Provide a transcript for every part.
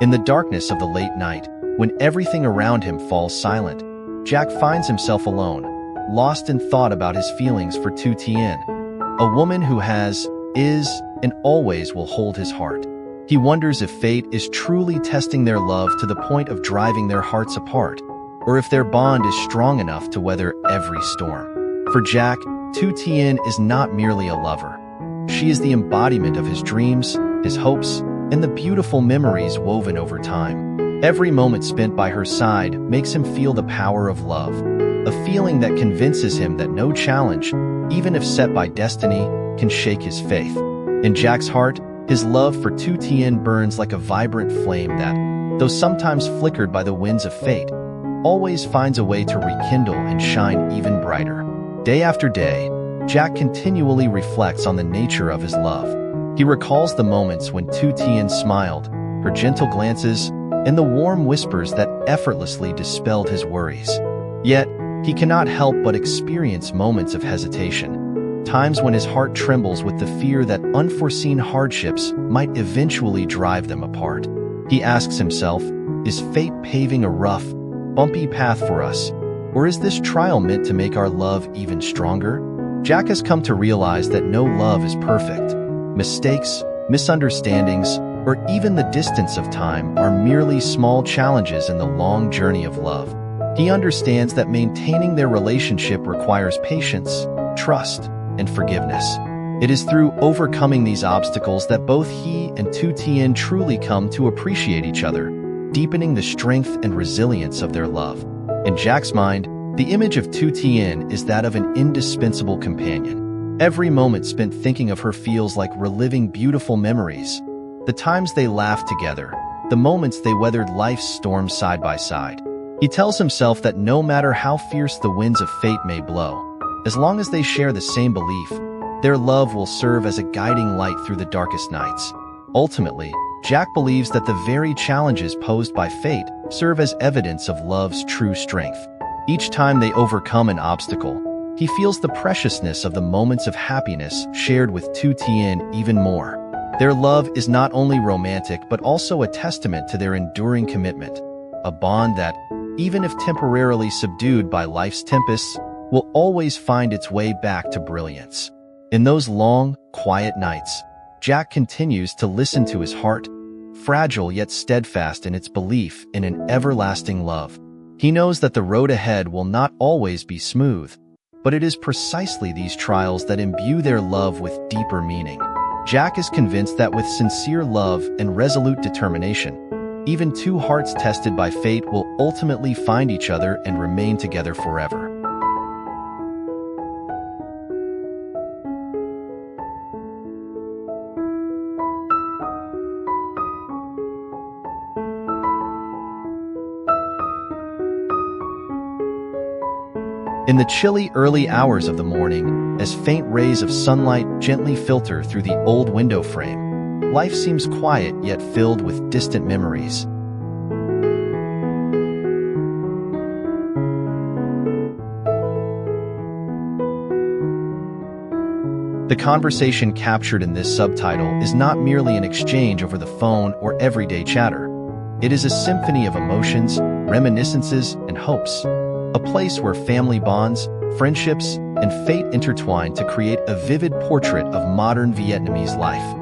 In the darkness of the late night, when everything around him falls silent, Jack finds himself alone, lost in thought about his feelings for Tu Tien, a woman who has, is, and always will hold his heart. He wonders if fate is truly testing their love to the point of driving their hearts apart, or if their bond is strong enough to weather every storm. For Jack, Tu Tien is not merely a lover. She is the embodiment of his dreams, his hopes, and the beautiful memories woven over time. Every moment spent by her side makes him feel the power of love, a feeling that convinces him that no challenge, even if set by destiny, can shake his faith. In Jack's heart, his love for Tu Tien burns like a vibrant flame that, though sometimes flickered by the winds of fate, always finds a way to rekindle and shine even brighter. Day after day, Jack continually reflects on the nature of his love. He recalls the moments when Tu Tien smiled, her gentle glances, and the warm whispers that effortlessly dispelled his worries. Yet, he cannot help but experience moments of hesitation, times when his heart trembles with the fear that unforeseen hardships might eventually drive them apart. He asks himself, is fate paving a rough, bumpy path for us, or is this trial meant to make our love even stronger? Jack has come to realize that no love is perfect. Mistakes, misunderstandings, or even the distance of time are merely small challenges in the long journey of love. He understands that maintaining their relationship requires patience, trust, and forgiveness. It is through overcoming these obstacles that both he and Tu Tien truly come to appreciate each other, deepening the strength and resilience of their love. In Jack's mind, the image of Tu Tien is that of an indispensable companion. Every moment spent thinking of her feels like reliving beautiful memories. The times they laughed together, the moments they weathered life's storms side by side. He tells himself that no matter how fierce the winds of fate may blow, as long as they share the same belief, their love will serve as a guiding light through the darkest nights. Ultimately, Jack believes that the very challenges posed by fate serve as evidence of love's true strength. Each time they overcome an obstacle, he feels the preciousness of the moments of happiness shared with Tu Tien even more. Their love is not only romantic but also a testament to their enduring commitment, a bond that, even if temporarily subdued by life's tempests, will always find its way back to brilliance. In those long, quiet nights, Jack continues to listen to his heart, fragile yet steadfast in its belief in an everlasting love. He knows that the road ahead will not always be smooth, but it is precisely these trials that imbue their love with deeper meaning. Jack is convinced that with sincere love and resolute determination, even two hearts tested by fate will ultimately find each other and remain together forever. In the chilly early hours of the morning, as faint rays of sunlight gently filter through the old window frame, life seems quiet yet filled with distant memories. The conversation captured in this subtitle is not merely an exchange over the phone or everyday chatter. It is a symphony of emotions, reminiscences, and hopes. A place where family bonds, friendships, and fate intertwine to create a vivid portrait of modern Vietnamese life.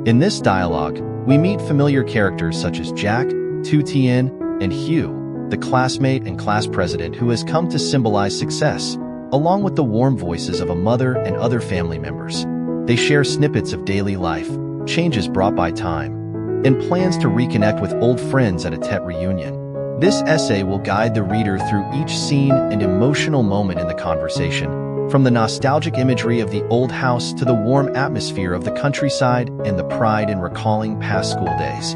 In this dialogue, we meet familiar characters such as Jack, Tu Tien, and Hugh, the classmate and class president who has come to symbolize success, along with the warm voices of a mother and other family members. They share snippets of daily life, changes brought by time, and plans to reconnect with old friends at a Tet reunion. This essay will guide the reader through each scene and emotional moment in the conversation, from the nostalgic imagery of the old house to the warm atmosphere of the countryside and the pride in recalling past school days.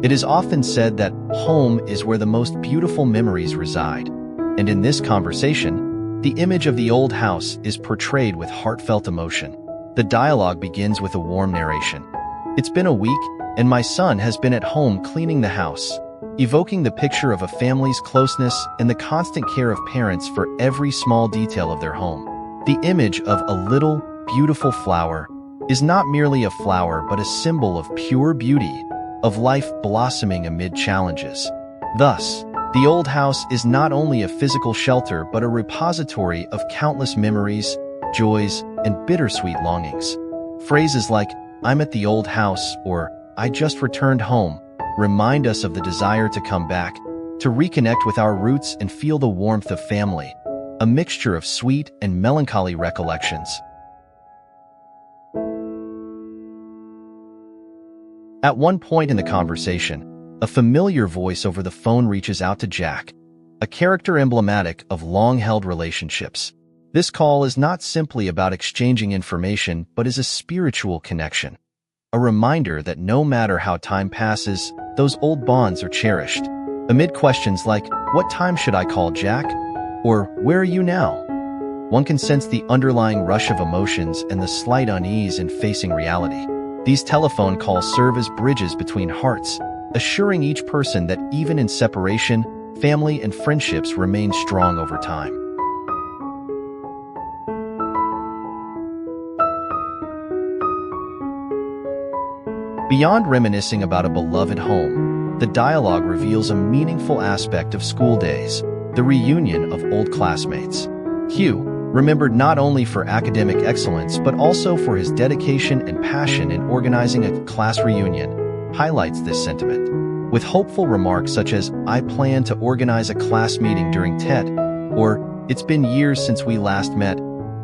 It is often said that home is where the most beautiful memories reside. And in this conversation, the image of the old house is portrayed with heartfelt emotion. The dialogue begins with a warm narration. "It's been a week, and my son has been at home cleaning the house. evoking the picture of a family's closeness and the constant care of parents for every small detail of their home. The image of a little, beautiful flower is not merely a flower but a symbol of pure beauty, of life blossoming amid challenges. Thus, the old house is not only a physical shelter but a repository of countless memories, joys, and bittersweet longings. Phrases like, "I'm at the old house," or "I just returned home," remind us of the desire to come back, to reconnect with our roots and feel the warmth of family, a mixture of sweet and melancholy recollections. At one point in the conversation, a familiar voice over the phone reaches out to Jack, a character emblematic of long-held relationships. This call is not simply about exchanging information, but is a spiritual connection, a reminder that no matter how time passes, those old bonds are cherished. Amid questions like, "What time should I call Jack?" or "Where are you now?" one can sense the underlying rush of emotions and the slight unease in facing reality. These telephone calls serve as bridges between hearts, assuring each person that even in separation, family and friendships remain strong over time. Beyond reminiscing about a beloved home, the dialogue reveals a meaningful aspect of school days, the reunion of old classmates. Hugh, remembered not only for academic excellence but also for his dedication and passion in organizing a class reunion, highlights this sentiment. With hopeful remarks such as, "I plan to organize a class meeting during TET," or "It's been years since we last met,"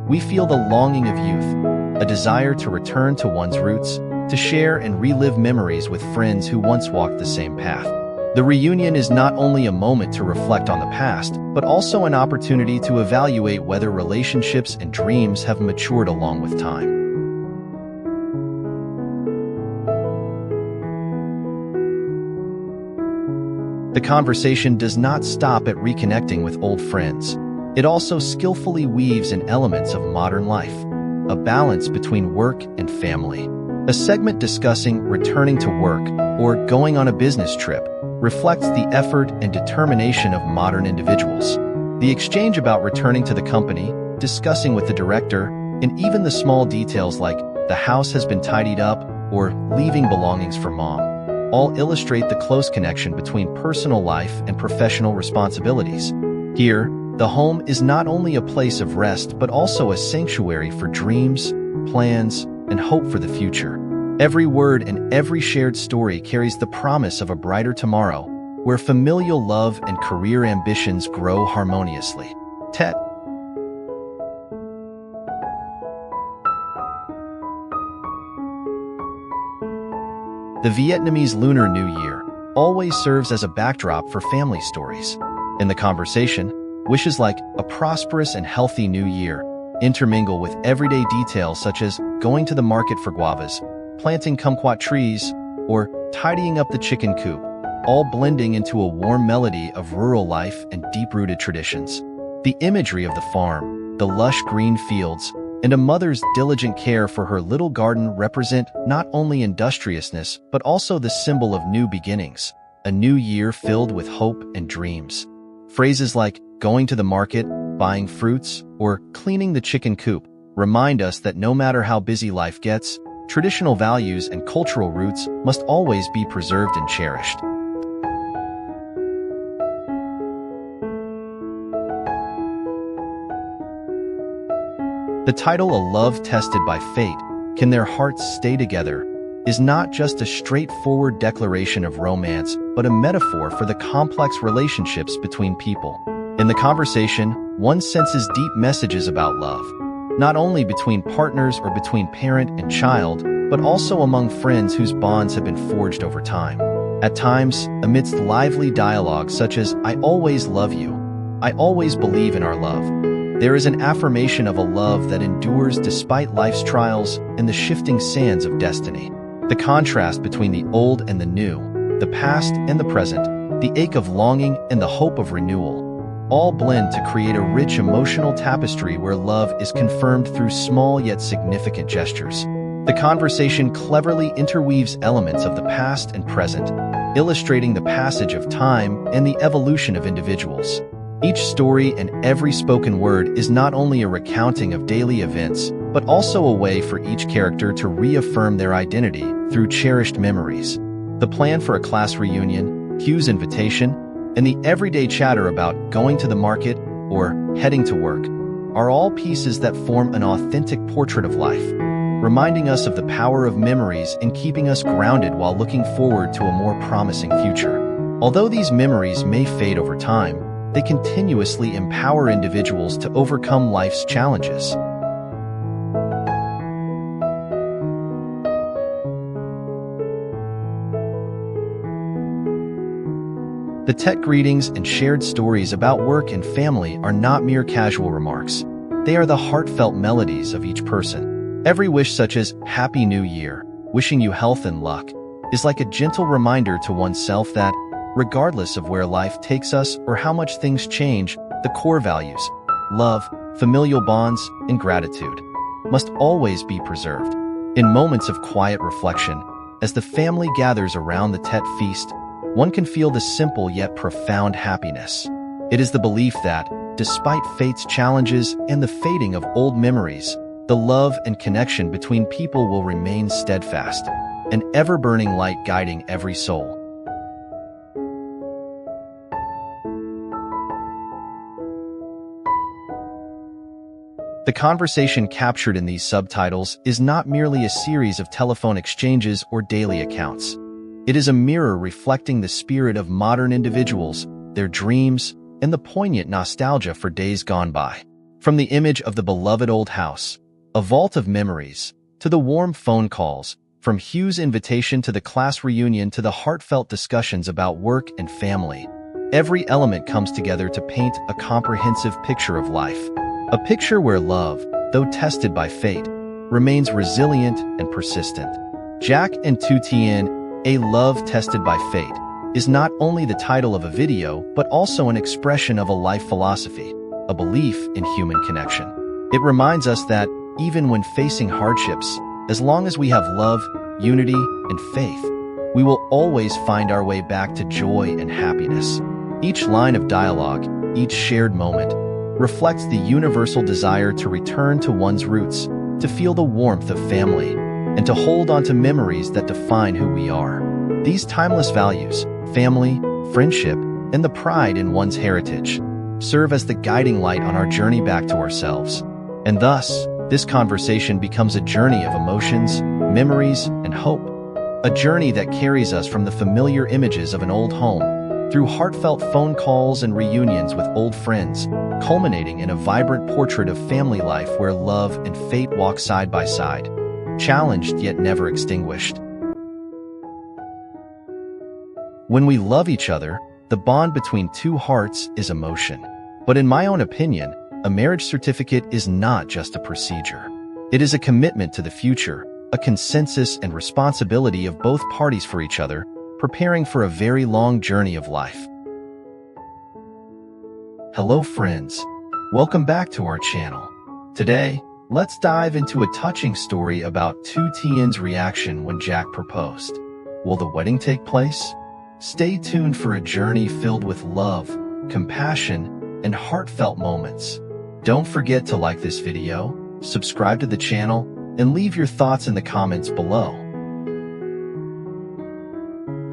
we feel the longing of youth, a desire to return to one's roots, to share and relive memories with friends who once walked the same path. The reunion is not only a moment to reflect on the past, but also an opportunity to evaluate whether relationships and dreams have matured along with time. The conversation does not stop at reconnecting with old friends. It also skillfully weaves in elements of modern life, a balance between work and family. A segment discussing returning to work or going on a business trip reflects the effort and determination of modern individuals. The exchange about returning to the company, discussing with the director, and even the small details like the house has been tidied up or leaving belongings for mom, all illustrate the close connection between personal life and professional responsibilities. Here, the home is not only a place of rest but also a sanctuary for dreams, plans, and hope for the future. Every word and every shared story carries the promise of a brighter tomorrow, where familial love and career ambitions grow harmoniously. Tet. The Vietnamese Lunar New Year always serves as a backdrop for family stories. In the conversation, wishes like "a prosperous and healthy new year" intermingle with everyday details such as going to the market for guavas, planting kumquat trees, or tidying up the chicken coop, all blending into a warm melody of rural life and deep-rooted traditions. The imagery of the farm, the lush green fields, and a mother's diligent care for her little garden represent not only industriousness but also the symbol of new beginnings, a new year filled with hope and dreams. Phrases like going to the market, buying fruits, or cleaning the chicken coop remind us that no matter how busy life gets, traditional values and cultural roots must always be preserved and cherished. The title "A Love Tested by Fate, Can Their Hearts Stay Together?" is not just a straightforward declaration of romance, but a metaphor for the complex relationships between people. In the conversation, one senses deep messages about love, not only between partners or between parent and child, but also among friends whose bonds have been forged over time. At times, amidst lively dialogue such as "I always love you," "I always believe in our love," there is an affirmation of a love that endures despite life's trials and the shifting sands of destiny. The contrast between the old and the new, the past and the present, the ache of longing and the hope of renewal, all blend to create a rich emotional tapestry where love is confirmed through small yet significant gestures. The conversation cleverly interweaves elements of the past and present, illustrating the passage of time and the evolution of individuals. Each story and every spoken word is not only a recounting of daily events, but also a way for each character to reaffirm their identity through cherished memories. The plan for a class reunion, Hugh's invitation, and the everyday chatter about going to the market or heading to work are all pieces that form an authentic portrait of life, reminding us of the power of memories in keeping us grounded while looking forward to a more promising future. Although these memories may fade over time, they continuously empower individuals to overcome life's challenges. The tech greetings and shared stories about work and family are not mere casual remarks. They are the heartfelt melodies of each person. Every wish, such as Happy New Year, wishing you health and luck, is like a gentle reminder to oneself that, regardless of where life takes us or how much things change, the core values, love, familial bonds, and gratitude, must always be preserved. In moments of quiet reflection, as the family gathers around the Tet feast, one can feel the simple yet profound happiness. It is the belief that, despite fate's challenges and the fading of old memories, the love and connection between people will remain steadfast, an ever-burning light guiding every soul. The conversation captured in these subtitles is not merely a series of telephone exchanges or daily accounts. It is a mirror reflecting the spirit of modern individuals, their dreams, and the poignant nostalgia for days gone by. From the image of the beloved old house, a vault of memories, to the warm phone calls, from Hugh's invitation to the class reunion to the heartfelt discussions about work and family, every element comes together to paint a comprehensive picture of life. A picture where love, though tested by fate, remains resilient and persistent. Jack and Tien, A Love Tested by Fate, is not only the title of a video, but also an expression of a life philosophy, a belief in human connection. It reminds us that, even when facing hardships, as long as we have love, unity, and faith, we will always find our way back to joy and happiness. Each line of dialogue, each shared moment, reflects the universal desire to return to one's roots, to feel the warmth of family, and to hold on to memories that define who we are. These timeless values, family, friendship, and the pride in one's heritage, serve as the guiding light on our journey back to ourselves. And thus, this conversation becomes a journey of emotions, memories, and hope. A journey that carries us from the familiar images of an old home, through heartfelt phone calls and reunions with old friends, culminating in a vibrant portrait of family life where love and fate walk side by side, challenged yet never extinguished. When we love each other, the bond between two hearts is emotion. But in my own opinion, a marriage certificate is not just a procedure. It is a commitment to the future, a consensus and responsibility of both parties for each other, preparing for a very long journey of life. Hello friends, welcome back to our channel. Today, let's dive into a touching story about Tien's reaction when Jack proposed. Will the wedding take place? Stay tuned for a journey filled with love, compassion, and heartfelt moments. Don't forget to like this video, subscribe to the channel, and leave your thoughts in the comments below.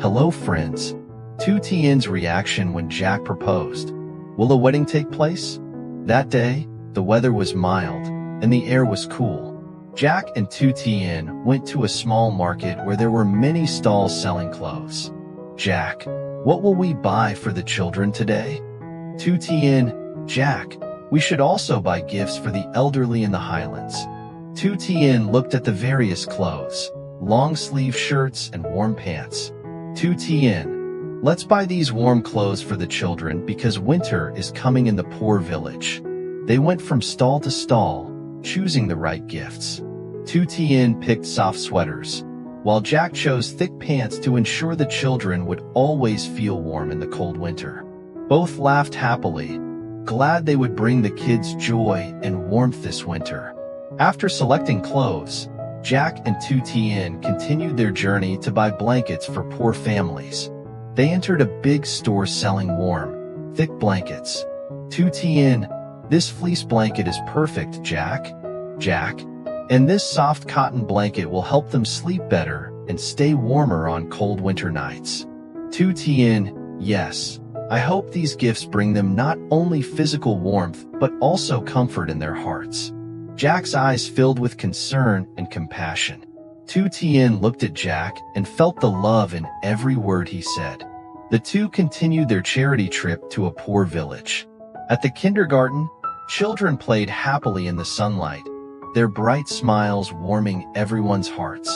Hello friends, Tien's reaction when Jack proposed. Will the wedding take place? That day, the weather was mild, and the air was cool. Jack and Tien went to a small market where there were many stalls selling clothes. Jack, what will we buy for the children today? Tien, Jack, we should also buy gifts for the elderly in the Highlands. Tien looked at the various clothes, long-sleeve shirts and warm pants. Tien, let's buy these warm clothes for the children because winter is coming in the poor village. They went from stall to stall, choosing the right gifts. Tien picked soft sweaters, while Jack chose thick pants to ensure the children would always feel warm in the cold winter. Both laughed happily, glad they would bring the kids joy and warmth this winter. After selecting clothes, Jack and Tien continued their journey to buy blankets for poor families. They entered a big store selling warm, thick blankets. To Tien, this fleece blanket is perfect, Jack. Jack, and this soft cotton blanket will help them sleep better and stay warmer on cold winter nights. To Tien, yes. I hope these gifts bring them not only physical warmth, but also comfort in their hearts. Jack's eyes filled with concern and compassion. To Tien looked at Jack and felt the love in every word he said. The two continued their charity trip to a poor village. At the kindergarten, children played happily in the sunlight, their bright smiles warming everyone's hearts.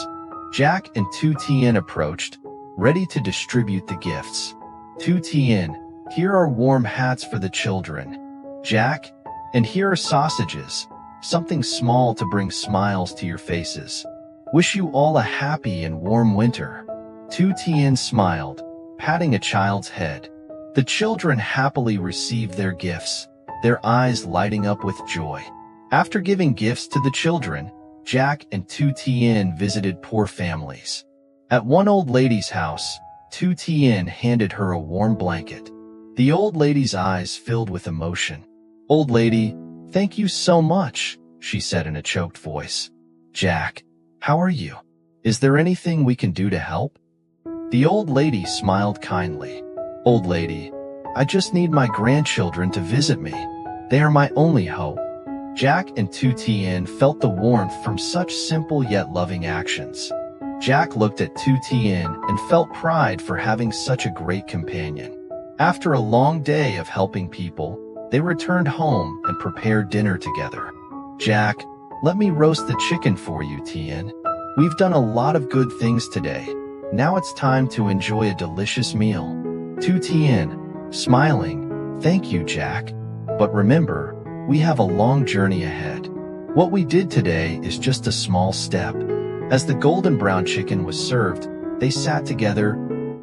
Jack and To Tien approached, ready to distribute the gifts. To Tien, here are warm hats for the children. Jack, and here are sausages, something small to bring smiles to your faces. Wish you all a happy and warm winter. To Tien smiled, patting a child's head. The children happily received their gifts, their eyes lighting up with joy. After giving gifts to the children, Jack and To Tien visited poor families. At one old lady's house, To Tien handed her a warm blanket. The old lady's eyes filled with emotion. "Old lady, thank you so much," she said in a choked voice. "Jack, how are you? Is there anything we can do to help?" The old lady smiled kindly. "Old lady, I just need my grandchildren to visit me. They are my only hope." Jack and To Tien felt the warmth from such simple yet loving actions. Jack looked at To Tien and felt pride for having such a great companion. After a long day of helping people, they returned home and prepared dinner together. "Jack, let me roast the chicken for you, Tien. We've done a lot of good things today. Now it's time to enjoy a delicious meal." To Tien, smiling, "Thank you, Jack. But remember, we have a long journey ahead. What we did today is just a small step." As the golden brown chicken was served, they sat together,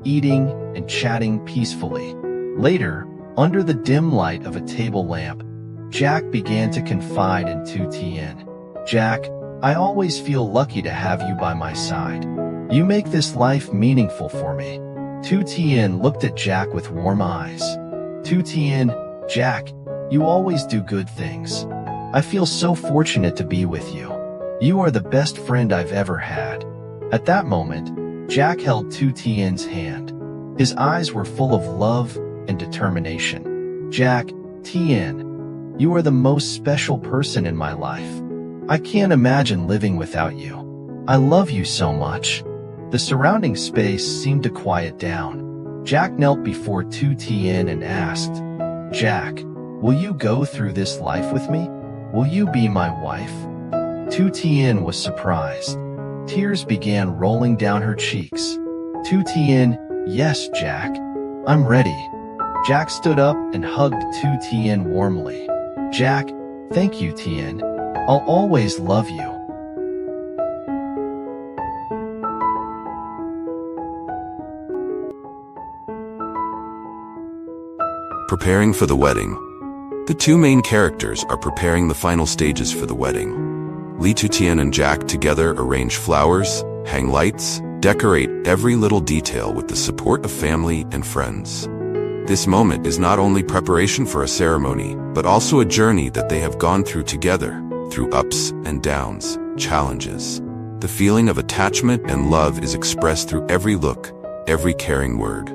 eating and chatting peacefully. Later, under the dim light of a table lamp, Jack began to confide in To Tien. "Jack, I always feel lucky to have you by my side. You make this life meaningful for me." To Tien looked at Jack with warm eyes. To Tien, "Jack, you always do good things. I feel so fortunate to be with you. You are the best friend I've ever had." At that moment, Jack held To Tien's hand. His eyes were full of love and determination. "Jack, Tien, you are the most special person in my life. I can't imagine living without you. I love you so much." The surrounding space seemed to quiet down. Jack knelt before To Tien and asked, "Jack, will you go through this life with me? Will you be my wife?" To Tien was surprised. Tears began rolling down her cheeks. To Tien, "Yes, Jack. I'm ready." Jack stood up and hugged To Tien warmly. "Jack, thank you, Tien. I'll always love you." Preparing for the wedding. The two main characters are preparing the final stages for the wedding. To Tien and Jack together arrange flowers, hang lights, decorate every little detail with the support of family and friends. This moment is not only preparation for a ceremony, but also a journey that they have gone through together, through ups and downs, challenges. The feeling of attachment and love is expressed through every look, every caring word.